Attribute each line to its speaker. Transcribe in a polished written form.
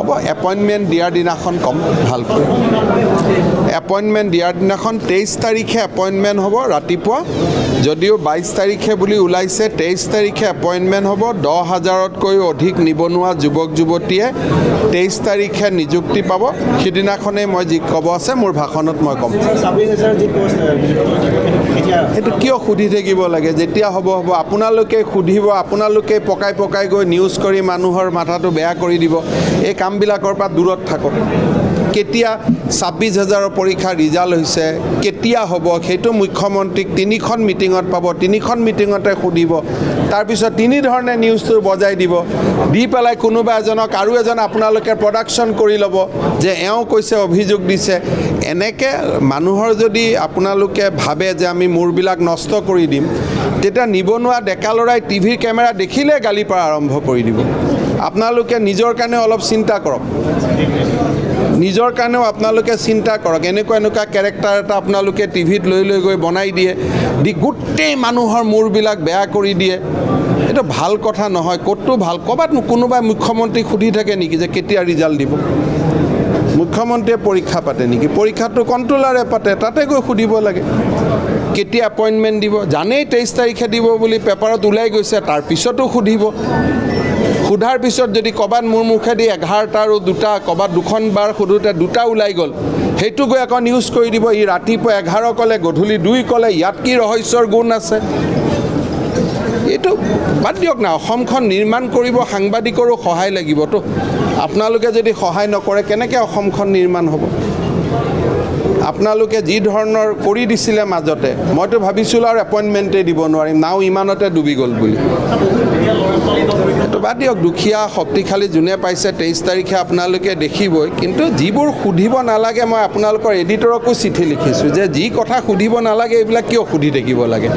Speaker 1: হ'ব এপইণ্টমেণ্ট দিয়াৰ দিনাখন কম ভালকৈ এপইণ্টমেণ্ট দিয়াৰ দিনাখন 23 তাৰিখে এপইণ্টমেণ্ট হ'ব ৰাতিপুৱা যদিও 22 তাৰিখে বুলি ওলাইছে 23 তাৰিখে এপইণ্টমেণ্ট হ'ব 10,000তকৈ অধিক নিবনুৱা যুৱক যুৱতীয়ে 23 তাৰিখে নিযুক্তি পাব সিদিনাখনেই মই যি ক'ব আছে মোৰ ভাষণত মই ক'ম এইটো কিয় সুধি থাকিব লাগে যেতিয়া হ'ব হ'ব আপোনালোকে সুধিব আপোনালোকে পকাই পকাই গৈ নিউজ কৰি মানুহৰ মাথাটো বেয়া কৰি দিব এই কামবিলাকৰ পৰা দূৰত থাকক কেতিয়া 26,000ৰ পৰীক্ষা ৰিজাল্ট হৈছে কেতিয়া হ'ব সেইটো মুখ্যমন্ত্ৰীক 3খন মিটিঙত পাব 3খন মিটিঙতে সুধিব তাৰপিছত 3 ধৰণে নিউজটো বজাই দিব দি পেলাই কোনোবা এজনক আৰু এজন আপোনালোকে প্ৰডাকশ্যন কৰি ল'ব যে এওঁ কৈছে অভিযোগ দিছে এনেকৈ মানুহৰ যদি আপোনালোকে ভাবে যে আমি মূৰবিলাক নষ্ট কৰি দিম তেতিয়া নিবনুৱা ডেকা ল'ৰাই টিভিৰ কেমেৰা দেখিলে গালি পৰা আৰম্ভ কৰি দিব আপোনালোকে নিজৰ কাৰণে অলপ চিন্তা কৰক নিজৰ কাৰণেও আপোনালোকে চিন্তা কৰক এনেকুৱা কেৰেক্টাৰ এটা আপোনালোকে টিভিত লৈ গৈ বনাই দিয়ে দি গোটেই মানুহৰ মূৰবিলাক বেয়া কৰি দিয়ে এইটো ভাল কথা নহয় ক'তো ভাল ক'ৰবাত কোনোবাই মুখ্যমন্ত্ৰীক সুধি থাকে নেকি যে কেতিয়া ৰিজাল্ট দিব মুখ্যমন্ত্ৰীয়ে পৰীক্ষা পাতে নেকি পৰীক্ষাটো কণ্ট্ৰলাৰে পাতে তাতে গৈ সুধিব লাগে কেতিয়া এপইণ্টমেণ্ট দিব জানেই 23 তাৰিখে দিব বুলি পেপাৰত ওলাই গৈছে তাৰপিছতো সুধিব সোধাৰ পিছত যদি ক'ৰবাত মোৰ মুখেদি 11টা আৰু 2টা ক'ৰবাত 2খন বাৰ সোধোতে 2টা ওলাই গ'ল সেইটো গৈ আকৌ নিউজ কৰি দিব ই ৰাতিপুৱা 11 ক'লে গধূলি 2 ক'লে ইয়াত কি ৰহস্যৰ গুণ আছে এইটো বাদ দিয়ক না অসমখন নিৰ্মাণ কৰিব সাংবাদিকৰো সহায় লাগিবতো আপোনালোকে যদি সহায় নকৰে কেনেকৈ অসমখন নিৰ্মাণ হ'ব আপোনালোকে যি ধৰণৰ কৰি দিছিলে মাজতে মইতো ভাবিছিলোঁ আৰু এপইণ্টমেণ্টেই দিব নোৱাৰিম নাও ইমানতে ডুবি গ'ল বুলি এইটো বাদ দিয়ক দুখীয়া শক্তিশালী যোনে পাইছে 23 তাৰিখে আপোনালোকে দেখিবই কিন্তু যিবোৰ সুধিব নালাগে মই আপোনালোকৰ এডিটৰকো চিঠি লিখিছোঁ যে যি কথা সুধিব নালাগে এইবিলাক কিয় সুধি থাকিব লাগে